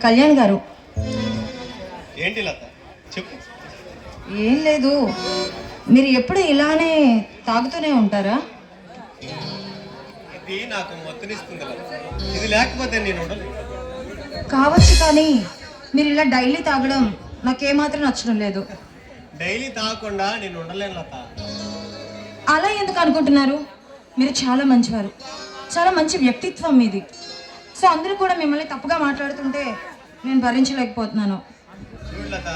కళ్యాణ్ గారు. ఏంటి లత, చెప్పు. ఏం లేదు, మీరు ఎప్పుడు ఇలానే తాగుతూనే ఉంటారా? ఇది నాకు మత్తునిస్తుంది లత. ఇది లేకపోతే నేను ఉండలేను. కావచ్చు, కానీ మీరు ఇలా డైలీ తాగడం నాకేమాత్రం నచ్చడం లేదు. డైలీ తాగకుండా నేను ఉండలేను లత. అలా ఎందుకు అనుకుంటున్నారు? మీరు చాలా మంచివారు, చాలా మంచి వ్యక్తిత్వం మీది. సో అందరూ కూడా మిమ్మల్ని తప్పుగా మాట్లాడుతుంటే నేను భరించలేకపోతున్నాను. చూడు లత,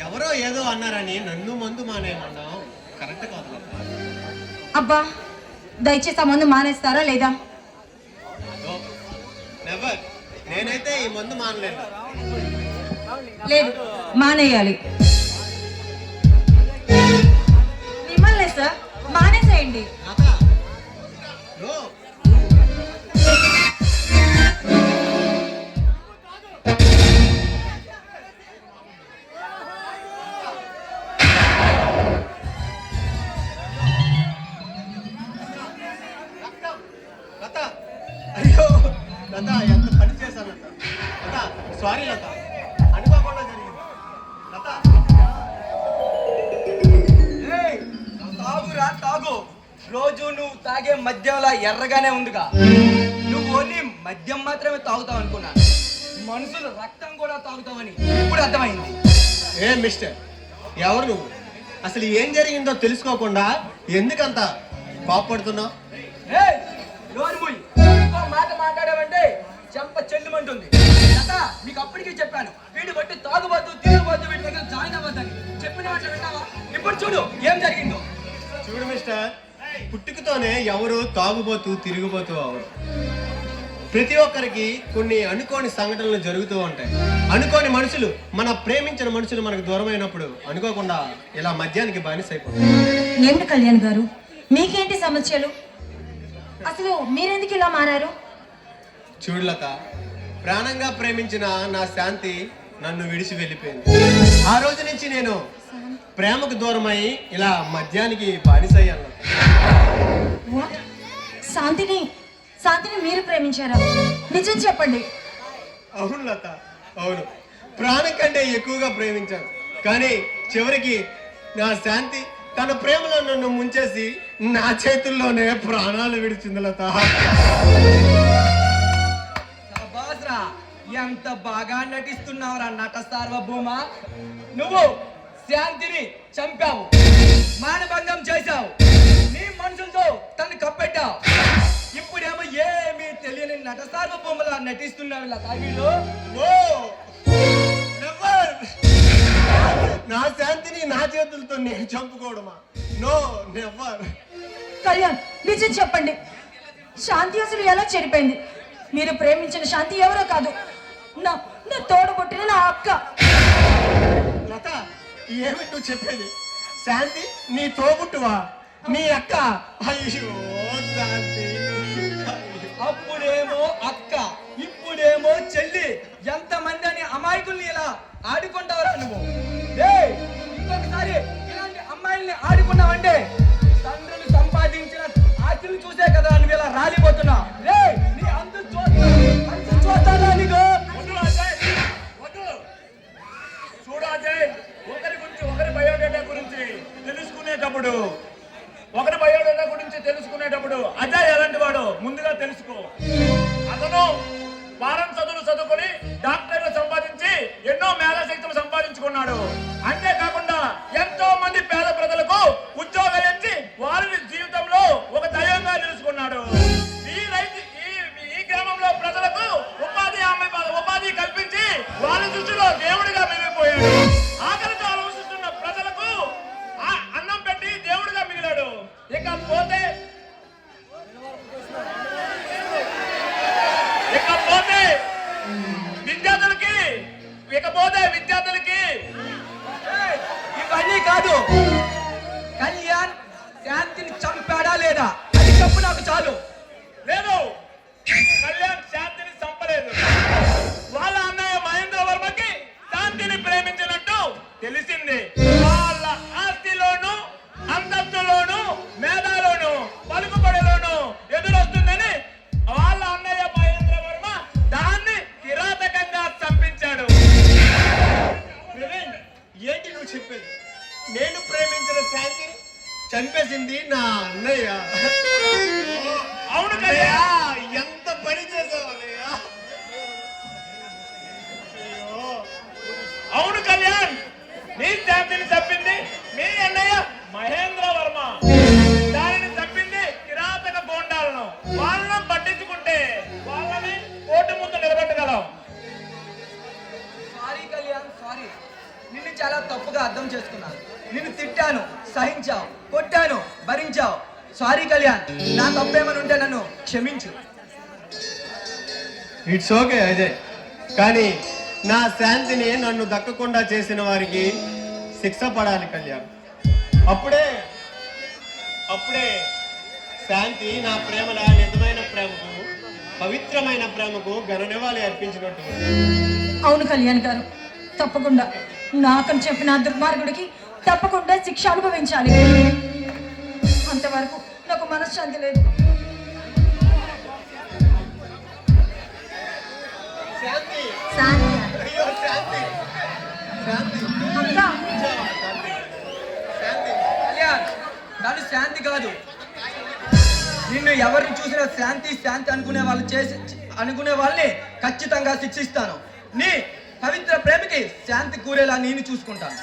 ఎవరో ఏదో అన్నారని నన్ను మందు మానేయమన్నావు, కరెక్ట్ కాదు లత. అబ్బా, దయచేసి ఆ మందు మానేస్తారా లేదా? నెవర్. నేనైతే ఈ మందు మానలేను. లేదు, మానేయాలి. మిమ్మల్ని సార్ మానేసేయండి. లత, నో. లత, అయ్యో లత, ఎంత పని చేశాను లత. లత, సారీ లత, అనుకోకుండా జరిగింది లత. ఏయ్, తాగురా తాగు. రోజు నువ్వు తాగే మద్యంలా ఎర్రగానే ఉందిగా. నువ్వు ఓన్లీ మద్యం మాత్రమే తాగుతావు అనుకున్నాను. మనుషులు రక్తం కూడా తాగుతావని ఇప్పుడు అర్థమైంది. ఏ మిస్టర్, ఎవరు నువ్వు? అసలు ఏం జరిగిందో తెలుసుకోకుండా ఎందుకంత కోపడుతున్నావు? ఏయ్, నోరు మూయ్. ఇంకో మాట మాట్లాడావంటే చెంప చెల్లుమంటుంది. కదా, మీకు అప్పటికే చెప్పాను, వీడి బట్టి తాగుబోతు తిరుగుబోతు వీటి దగ్గర జాయిన్ అవ్వద్దని. చెప్పిన మాట విన్నావా? ఇప్పుడు చూడు ఏం జరిగిందో. చూడు మిస్టర్, పుట్టుకతోనే ఎవరు తాగుబోతూ తిరిగిపోతూ అవరు. ప్రతి ఒక్కరికి కొన్ని అనుకోని సంఘటనలు జరుగుతూ ఉంటాయి. అనుకోని మనుషులు, మన ప్రేమించిన మనుషులు మనకు దూరమైనప్పుడు అనుకోకుండా ఇలా మద్యానికి బానిస అయిపోతారు. ఏమిటి కళ్యాణ్ గారు, మీకేంటి సమస్యలు? అసలు మీరెందుకు ఇలా మారారు? చూడు లత, ప్రాణంగా ప్రేమించిన నా శాంతి నన్ను విడిచి వెళ్ళిపోయింది. ఆ రోజు నుంచి నేను ప్రేమకు దూరమై ఇలా మద్యానికి బానిసయ్యాను. What? శాంతిని శాంతిని మీరు ప్రేమించారా? నిజం చెప్పండి. అవును లత, అవును. ప్రాణం కంటే ఎక్కువగా ప్రేమించాను. కానీ చివరికి నా శాంతి తన ప్రేమలో నన్ను ముంచేసి నా చేతుల్లోనే ప్రాణాలు విడిచింది లత. బాస్రా, ఎంత బాగా నటిస్తున్నావురా నట సార్వభౌమ. నువ్వు శాంతిని చంపావు, మానభంగం చేశావు, నీ మనుషులతో తను కప్పెట్టావు. ఇప్పుడేమో ఏమీ తెలియని నట సార్వభౌమలా నటిస్తున్నావు ఇలా తాగిలో. ఓ నెవర్. నా శాంతిని నా చేతులతో నేను చంపుకోవడమా? No, never. కళ్యాణ్, నిజం చెప్పండి, శాంతి అసలు ఎలా చెడిపోయింది? మీరు ప్రేమించిన శాంతి ఎవరో కాదు, నా నా తోడబుట్టిన నా అక్క. లత, ఏమి నువ్వు చెప్పేది? శాంతి నీ తోబుట్టువా? నీ అక్క? అయ్యో శాంతి. అప్పుడేమో అక్క, ఇప్పుడేమో చెల్లి. ఎంతమంది అని అమాయకుల్ని ఇలా ఆడుకుంటావురా నువ్వు? ఏయ్, ఇంకొకసారి ఇలాంటి అమ్మాయిల్ని ఆడుకున్నావంటే తండ్రులు సంపాదించిన ఆశలు చూసే కదా నువ్వు ఇలా రాలిపోతున్నావు. ఏయ్, నీ అంతు చూస్తానా నీకు? చూడు అజయ్, ఒకరి గురించి ఒకరి బయోడేటా గురించి తెలుసుకునేటప్పుడు అజయ్ ఎలాంటి వాడు ముందుగా తెలుసుకో. అతను వారం చదువుకొని డాక్టర్లు సంపాదించి ఎన్నో మేధాశక్తులు సంపాదించుకున్నాడు. అంతేకాకుండా ఎంతో మంది పేద ప్రజలకు ఉద్యోగాలు ఇచ్చి వారిని జీవితంలో ఒక దైవంగా నిలుచుకున్నాడు. ఈ గ్రామంలో ప్రజలకు ఉపాధి కల్పించి వారి దృష్టిలో దేవుడిగా మిగిలిపోయాడు. ఆకలితో ఆలోచిస్తున్న ప్రజలకు అన్నం పెట్టి దేవుడిగా మిగిలాడు. ఇకపోతే విద్యార్థులకి ఇవన్నీ కాదు, నేను ప్రేమించిన శాంతిని చంపేసింది నా అన్నయ్య. అవును అన్నయ్య, కళ్యాణ్, ఎంత పని చేసావు అన్నయ్య. అయ్యో. అవును కళ్యాణ్, నీ శాంతిని చంపింది మీ అన్నయ్య మహేంద్ర వర్మ. దానిని చంపింది కిరాతక గోండాలను. వాళ్ళను పట్టించుకుంటే వాళ్ళని కోర్టు ముందు నిలబెట్టగలం. Sorry Kalyan, sorry. నిన్ను చాలా తప్పుగా అర్థం చేసుకున్నాను. నిన్ను తిట్టాను, సహించావు, కొట్టాను, భరించావు. సారీ కళ్యాణ్, నా తప్పేమని ఉంటే నన్ను క్షమించు. ఇట్స్ ఓకే అజయ్, కానీ నా శాంతిని నన్ను దక్కకుండా చేసిన వారికి శిక్ష పడాలి కళ్యాణ్. అప్పుడే శాంతి నా ప్రేమల నిజమైన ప్రేమకు, పవిత్రమైన ప్రేమకు ఘననివాళి అర్పించినట్టు. అవును కళ్యాణ్ గారు, తప్పకుండా నాకని చెప్పిన ఆ దుర్మార్గుడికి తప్పకుండా శిక్ష అనుభవించాలి. అంతవరకు నాకు మనశ్శాంతి లేదు. శాంతి, శాంతి అయ్యో శాంతి, శాంతి, అక్క, శాంతి. కళ్యాణ్, నన్ను శాంతి కాదు, నిన్ను ఎవరిని చూసినా శాంతి శాంతి అనుకునే వాళ్ళని ఖచ్చితంగా శిక్షిస్తాను. నీ పవిత్ర ప్రేమకి శాంతి కూరేలా నేను చూసుకుంటాను.